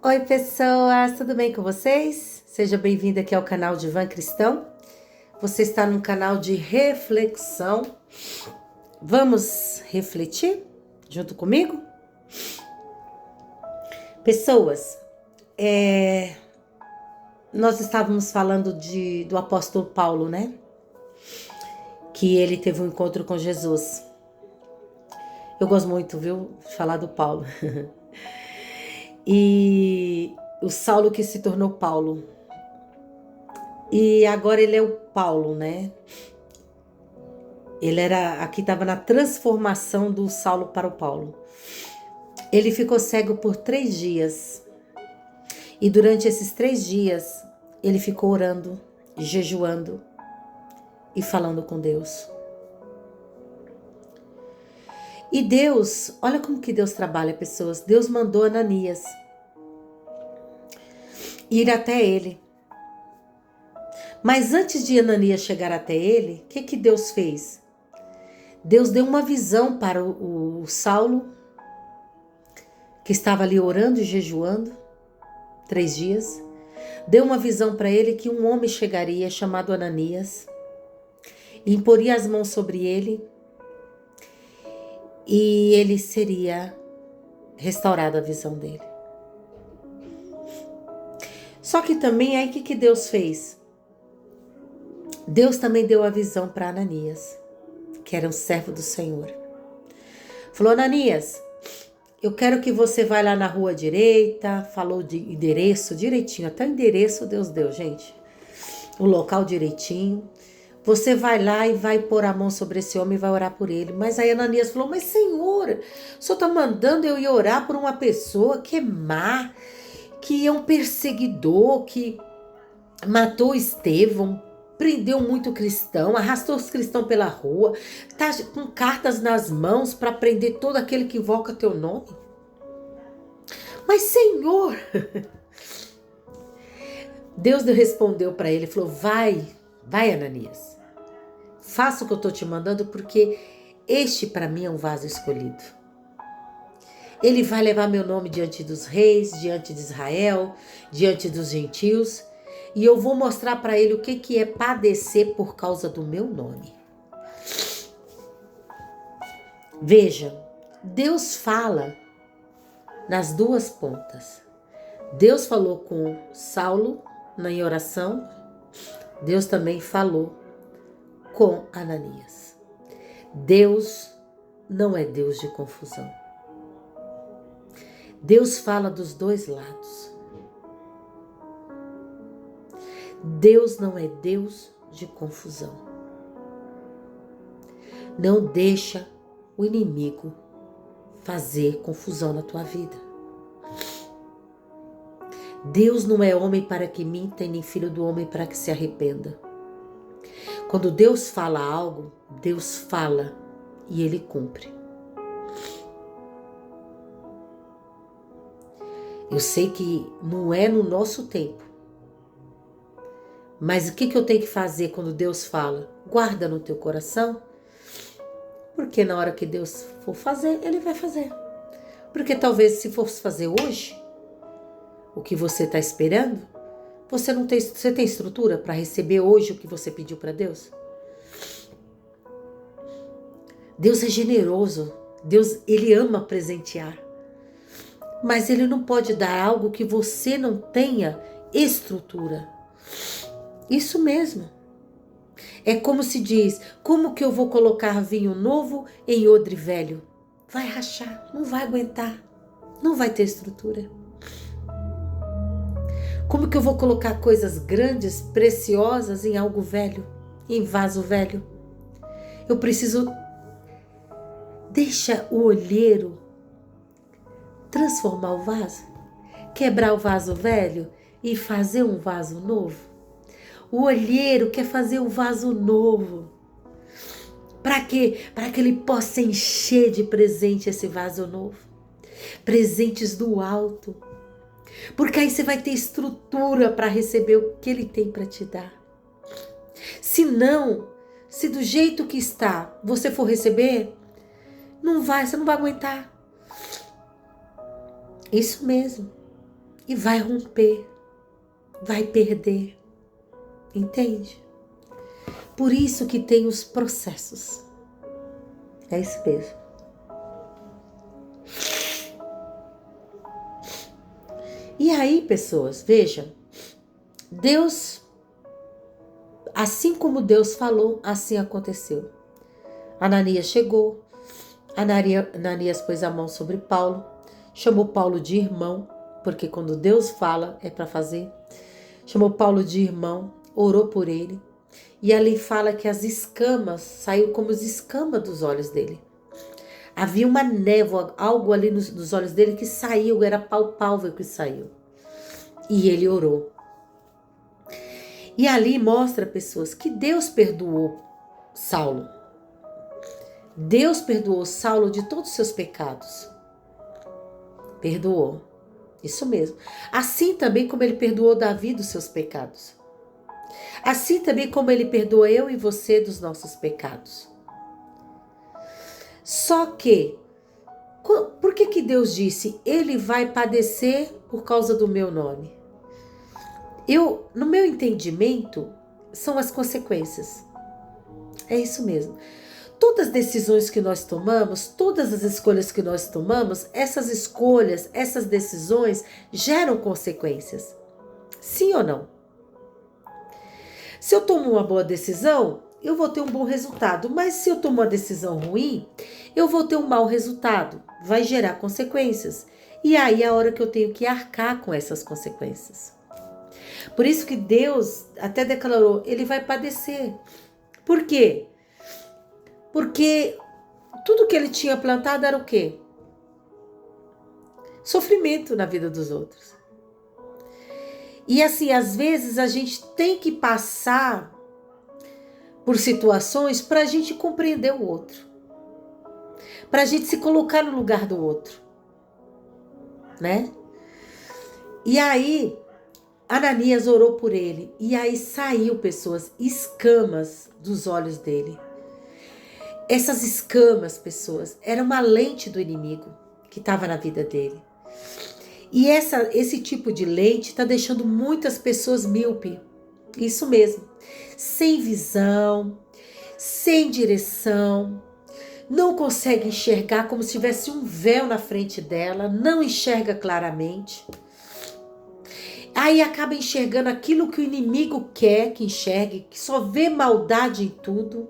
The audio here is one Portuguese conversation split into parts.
Oi pessoas, tudo bem com vocês? Seja bem-vindo aqui ao canal Divã Cristão. Você está num canal de reflexão. Vamos refletir junto comigo? Pessoas, nós estávamos falando do apóstolo Paulo, né? Que ele teve um encontro com Jesus. Eu gosto muito, viu, de falar do Paulo. E o Saulo que se tornou Paulo. E agora ele é o Paulo, né? Aqui estava na transformação do Saulo para o Paulo. Ele ficou cego por 3 dias. E durante esses 3 dias, ele ficou orando, jejuando e falando com Deus. E Deus, olha como que Deus trabalha, pessoas. Deus mandou Ananias ir até ele. Mas antes de Ananias chegar até ele, o que Deus fez? Deus deu uma visão para o Saulo, que estava ali orando e jejuando 3 dias. Deu uma visão para ele que um homem chegaria chamado Ananias, e imporia as mãos sobre ele, e ele seria restaurada a visão dele. Só que também aí o que Deus fez? Deus também deu a visão para Ananias, que era um servo do Senhor. Falou: Ananias, eu quero que você vá lá na rua direita. Falou de endereço direitinho, até o endereço Deus deu, gente. O local direitinho. Você vai lá e vai pôr a mão sobre esse homem e vai orar por ele. Mas aí Ananias falou: mas Senhor, o Senhor está mandando eu ir orar por uma pessoa que é má, que é um perseguidor, que matou Estevão, prendeu muito cristão, arrastou os cristãos pela rua, tá com cartas nas mãos para prender todo aquele que invoca teu nome. Mas Senhor, Deus respondeu para ele, falou: vai Ananias, faça o que eu estou te mandando, porque este para mim é um vaso escolhido. Ele vai levar meu nome diante dos reis, diante de Israel, diante dos gentios, e eu vou mostrar para ele o que é padecer por causa do meu nome. Veja, Deus fala nas duas pontas. Deus falou com Saulo em oração, Deus também falou com Ananias. Deus não é Deus de confusão. Deus fala dos dois lados. Deus não é Deus de confusão. Não deixa o inimigo fazer confusão na tua vida. Deus não é homem para que minta e nem filho do homem para que se arrependa. Quando Deus fala algo, Deus fala e Ele cumpre. Eu sei que não é no nosso tempo. Mas o que eu tenho que fazer quando Deus fala? Guarda no teu coração. Porque na hora que Deus for fazer, Ele vai fazer. Porque talvez se fosse fazer hoje, o que você está esperando, você tem estrutura para receber hoje o que você pediu para Deus? Deus é generoso. Deus, Ele ama presentear. Mas Ele não pode dar algo que você não tenha estrutura. Isso mesmo. É como se diz: como que eu vou colocar vinho novo em odre velho? Vai rachar, não vai aguentar, não vai ter estrutura. Como que eu vou colocar coisas grandes, preciosas em algo velho, em vaso velho? Eu preciso... Deixa o olheiro transformar o vaso, quebrar o vaso velho e fazer um vaso novo. O olheiro quer fazer um vaso novo. Para quê? Para que ele possa encher de presente esse vaso novo. Presentes do alto. Porque aí você vai ter estrutura para receber o que Ele tem para te dar. Se não, se do jeito que está você for receber, você não vai aguentar. Isso mesmo. e vai romper, vai perder. Entende? Por isso que tem os processos. É isso mesmo. E aí, pessoas, vejam, Deus, assim como Deus falou, assim aconteceu. Ananias chegou, Ananias pôs a mão sobre Paulo, chamou Paulo de irmão, porque quando Deus fala é para fazer. Chamou Paulo de irmão, orou por ele, e ali fala que as escamas, saiu como as escamas dos olhos dele. Havia uma névoa, algo ali nos olhos dele que saiu, era palpável que saiu. E ele orou. E ali mostra, pessoas, que Deus perdoou Saulo. Deus perdoou Saulo de todos os seus pecados. Perdoou. Isso mesmo. Assim também como ele perdoou Davi dos seus pecados. Assim também como ele perdoa eu e você dos nossos pecados. Só que, por que Deus disse, ele vai padecer por causa do meu nome? No meu entendimento, são as consequências. É isso mesmo. Todas as decisões que nós tomamos, todas as escolhas que nós tomamos, essas escolhas, essas decisões geram consequências. Sim ou não? Se eu tomo uma boa decisão, eu vou ter um bom resultado. Mas se eu tomo uma decisão ruim, eu vou ter um mau resultado. Vai gerar consequências. E aí é a hora que eu tenho que arcar com essas consequências. Por isso que Deus até declarou, ele vai padecer. Por quê? Porque tudo que ele tinha plantado era o quê? Sofrimento na vida dos outros. E assim, às vezes a gente tem que passar por situações para a gente compreender o outro. Para a gente se colocar no lugar do outro. Né? E aí, Ananias orou por ele. E aí saiu, pessoas, escamas dos olhos dele. Essas escamas, pessoas, era uma lente do inimigo que estava na vida dele. E esse tipo de lente está deixando muitas pessoas míope. Isso mesmo. Sem visão, sem direção, não consegue enxergar, como se tivesse um véu na frente dela, não enxerga claramente. Aí acaba enxergando aquilo que o inimigo quer que enxergue, que só vê maldade em tudo.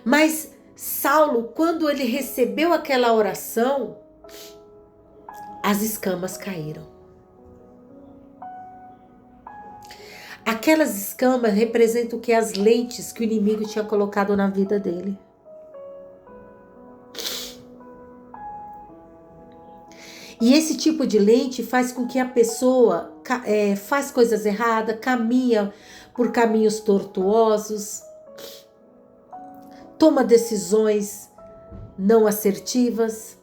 Mas Saulo, quando ele recebeu aquela oração, as escamas caíram. Aquelas escamas representam o que? As lentes que o inimigo tinha colocado na vida dele. E esse tipo de lente faz com que a pessoa faz coisas erradas, caminha por caminhos tortuosos, toma decisões não assertivas.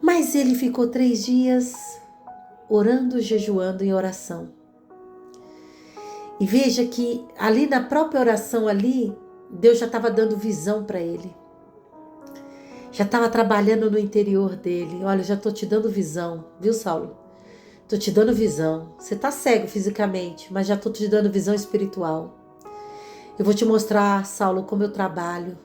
Mas ele ficou 3 dias orando, jejuando em oração. E veja que ali na própria oração ali, Deus já estava dando visão para ele. Já estava trabalhando no interior dele. Olha, já estou te dando visão, viu, Saulo? Estou te dando visão. Você está cego fisicamente, mas já estou te dando visão espiritual. Eu vou te mostrar, Saulo, como eu trabalho.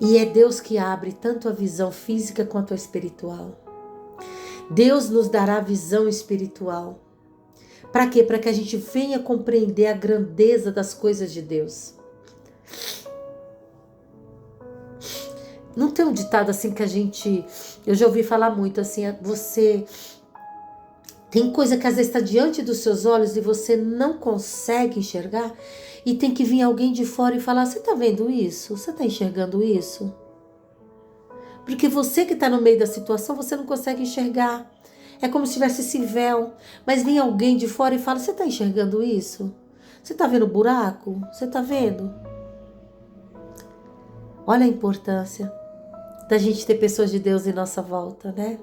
E é Deus que abre tanto a visão física quanto a espiritual. Deus nos dará visão espiritual. Para quê? Para que a gente venha compreender a grandeza das coisas de Deus. Não tem um ditado assim que eu já ouvi falar muito assim, você tem coisa que às vezes está diante dos seus olhos e você não consegue enxergar e tem que vir alguém de fora e falar, você está vendo isso? Você está enxergando isso? Porque você que está no meio da situação, você não consegue enxergar. É como se tivesse esse véu, mas vem alguém de fora e fala, você está enxergando isso? Você está vendo o buraco? Você está vendo? Olha a importância da gente ter pessoas de Deus em nossa volta, né?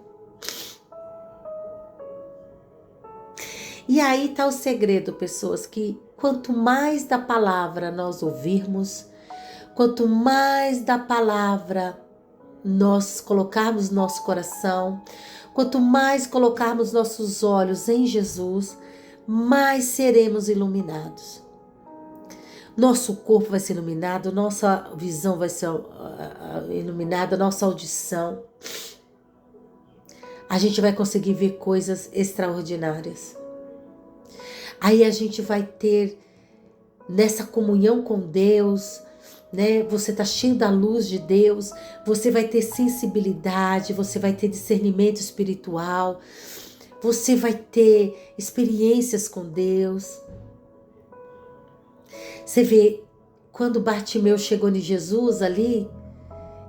E aí está o segredo, pessoas, que quanto mais da palavra nós ouvirmos, quanto mais da palavra nós colocarmos no nosso coração, quanto mais colocarmos nossos olhos em Jesus, mais seremos iluminados. Nosso corpo vai ser iluminado, nossa visão vai ser iluminada, nossa audição. A gente vai conseguir ver coisas extraordinárias. Aí a gente vai ter nessa comunhão com Deus, né? Você tá cheio da luz de Deus, você vai ter sensibilidade, você vai ter discernimento espiritual, você vai ter experiências com Deus. Você vê, quando Bartimeu chegou em Jesus ali,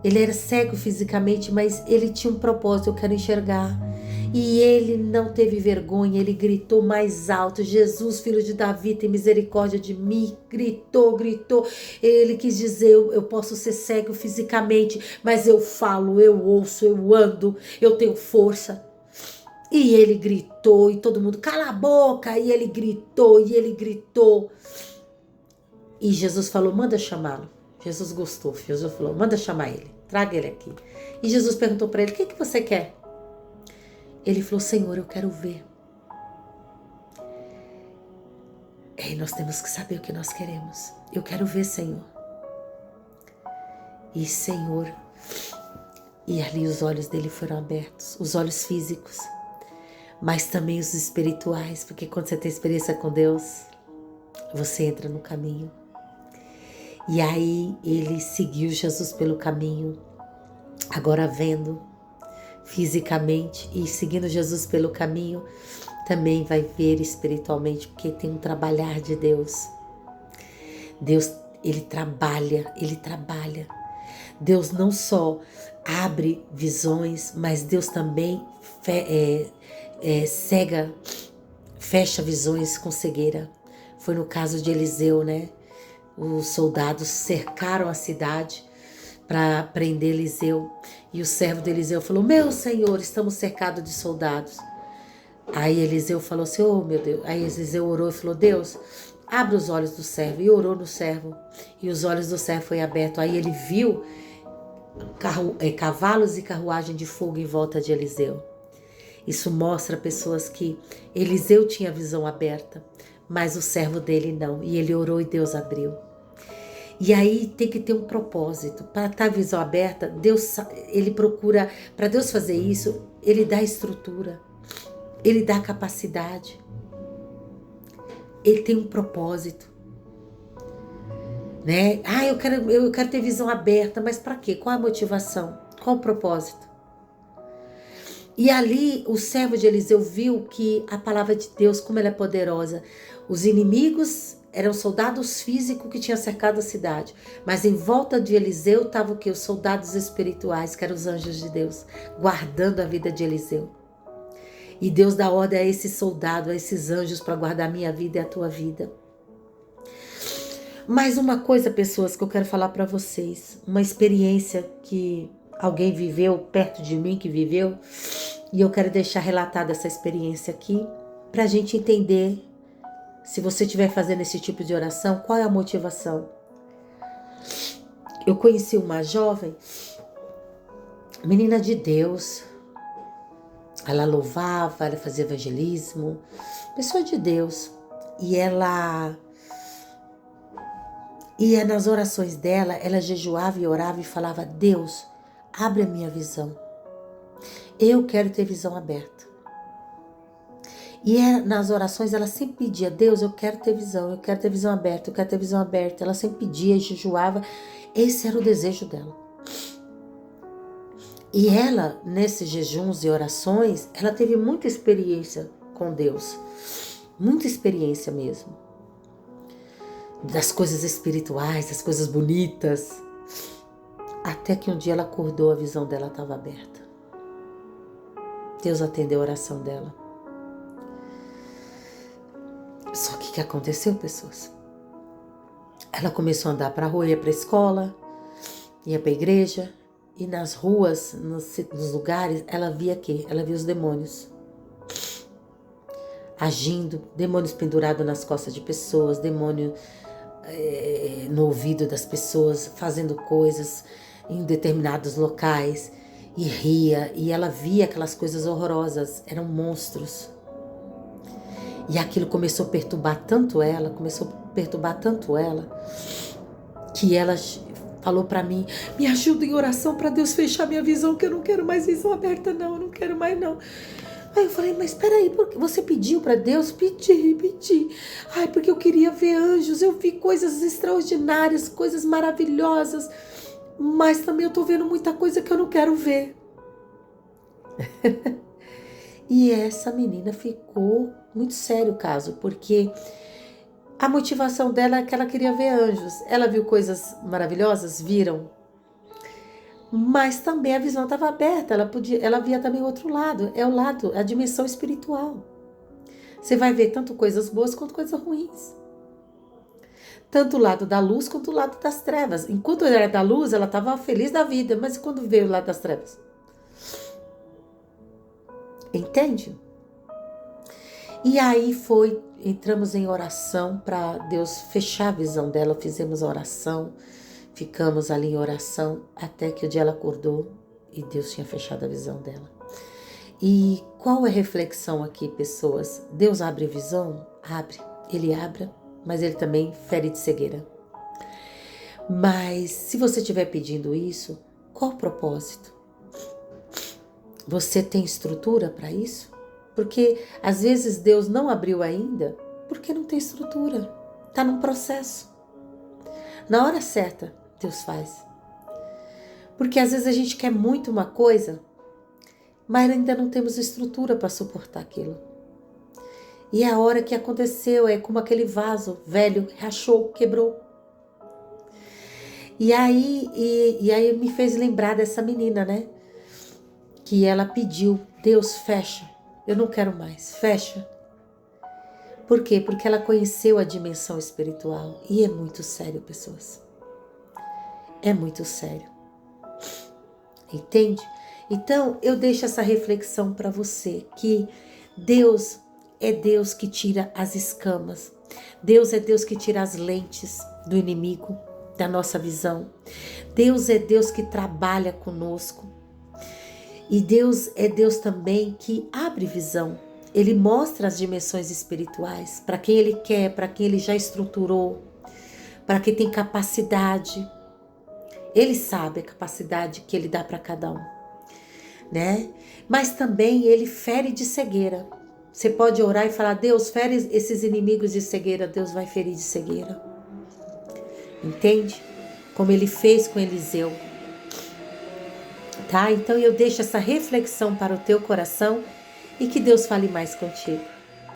ele era cego fisicamente, mas ele tinha um propósito: eu quero enxergar. E ele não teve vergonha, ele gritou mais alto: Jesus, filho de Davi, tem misericórdia de mim. Gritou. Ele quis dizer: eu posso ser cego fisicamente, mas eu falo, eu ouço, eu ando, eu tenho força. E ele gritou, e todo mundo: cala a boca. E ele gritou. E Jesus falou: manda chamá-lo. Jesus gostou. Jesus falou: manda chamar ele, traga ele aqui. E Jesus perguntou para ele: o que você quer? Ele falou: Senhor, eu quero ver. E nós temos que saber o que nós queremos. Eu quero ver, Senhor. E Senhor, e ali os olhos dele foram abertos, os olhos físicos, mas também os espirituais, porque quando você tem experiência com Deus, você entra no caminho. E aí ele seguiu Jesus pelo caminho, agora vendo fisicamente, e seguindo Jesus pelo caminho, também vai ver espiritualmente, porque tem um trabalhar de Deus. Deus, ele trabalha. Deus não só abre visões, mas Deus também fecha visões com cegueira. Foi no caso de Eliseu, né? Os soldados cercaram a cidade para prender Eliseu. E o servo de Eliseu falou: meu senhor, estamos cercados de soldados. Aí Eliseu falou assim: oh meu Deus. Aí Eliseu orou e falou: Deus, abre os olhos do servo. E orou no servo. E os olhos do servo foi aberto. Aí ele viu cavalos e carruagem de fogo em volta de Eliseu. Isso mostra pessoas que Eliseu tinha a visão aberta, mas o servo dele não. E ele orou e Deus abriu. E aí tem que ter um propósito. Para estar a visão aberta, Deus, ele procura, para Deus fazer isso, ele dá estrutura, ele dá capacidade. Ele tem um propósito. Né? Eu quero ter visão aberta, mas para quê? Qual a motivação? Qual o propósito? E ali o servo de Eliseu viu que a palavra de Deus, como ela é poderosa. Os inimigos eram soldados físicos que tinham cercado a cidade, mas em volta de Eliseu estavam o quê? Os soldados espirituais, que eram os anjos de Deus, guardando a vida de Eliseu. E Deus dá ordem a esses soldados, a esses anjos, para guardar a minha vida e a tua vida. Mais uma coisa, pessoas, que eu quero falar para vocês. Uma experiência que alguém viveu perto de mim, que viveu. E eu quero deixar relatada essa experiência aqui, para a gente entender, se você estiver fazendo esse tipo de oração, qual é a motivação. Eu conheci uma jovem, menina de Deus. Ela louvava, ela fazia evangelismo, pessoa de Deus. E ela ia nas orações dela, ela jejuava e orava e falava: Deus, abre a minha visão. Eu quero ter visão aberta. E nas orações ela sempre pedia: Deus, eu quero ter visão aberta, eu quero ter visão aberta. Ela sempre pedia e jejuava. Esse era o desejo dela. E ela, nesses jejuns e orações, ela teve muita experiência com Deus. Muita experiência mesmo. Das coisas espirituais, das coisas bonitas. Até que um dia ela acordou, a visão dela estava aberta. Deus atendeu a oração dela. Só que o que aconteceu, pessoas? Ela começou a andar para a rua, ia para a escola, ia para a igreja. E nas ruas, nos lugares, ela via quê? Ela via os demônios. agindo, demônios pendurados nas costas de pessoas, demônio no ouvido das pessoas, fazendo coisas em determinados locais, e ria, e ela via aquelas coisas horrorosas, eram monstros. E aquilo começou a perturbar tanto ela, que ela falou para mim: me ajuda em oração para Deus fechar minha visão, que eu não quero mais visão aberta não, eu não quero mais não. Aí eu falei: mas espera aí, você pediu para Deus? Pedi. Ai, porque eu queria ver anjos, eu vi coisas extraordinárias, coisas maravilhosas, mas também eu tô vendo muita coisa que eu não quero ver. E essa menina ficou muito sério o caso, porque a motivação dela é que ela queria ver anjos. Ela viu coisas maravilhosas, viram, mas também a visão estava aberta, ela via também o outro lado, a dimensão espiritual. Você vai ver tanto coisas boas quanto coisas ruins. Tanto o lado da luz quanto o lado das trevas. Enquanto ela era da luz, ela estava feliz da vida, mas quando veio o lado das trevas? Entende? E aí entramos em oração para Deus fechar a visão dela, fizemos a oração, ficamos ali em oração até que o dia ela acordou e Deus tinha fechado a visão dela. E qual é a reflexão aqui, pessoas? Deus abre visão? Abre. Ele abre, mas ele também fere de cegueira. Mas se você estiver pedindo isso, qual o propósito? Você tem estrutura para isso? Porque às vezes Deus não abriu ainda porque não tem estrutura. Está num processo. Na hora certa, Deus faz. Porque às vezes a gente quer muito uma coisa, mas ainda não temos estrutura para suportar aquilo. E a hora que aconteceu é como aquele vaso velho, rachou, quebrou. E aí me fez lembrar dessa menina, né? Que ela pediu: Deus, fecha. Eu não quero mais, fecha. Por quê? Porque ela conheceu a dimensão espiritual. E é muito sério, pessoas. É muito sério. Entende? Então, eu deixo essa reflexão para você, que Deus é Deus que tira as escamas. Deus é Deus que tira as lentes do inimigo, da nossa visão. Deus é Deus que trabalha conosco. E Deus é Deus também que abre visão. Ele mostra as dimensões espirituais para quem Ele quer, para quem Ele já estruturou, para quem tem capacidade. Ele sabe a capacidade que Ele dá para cada um, né? Mas também Ele fere de cegueira. Você pode orar e falar: Deus, fere esses inimigos de cegueira. Deus vai ferir de cegueira. Entende? Como Ele fez com Eliseu. Tá? Então eu deixo essa reflexão para o teu coração e que Deus fale mais contigo.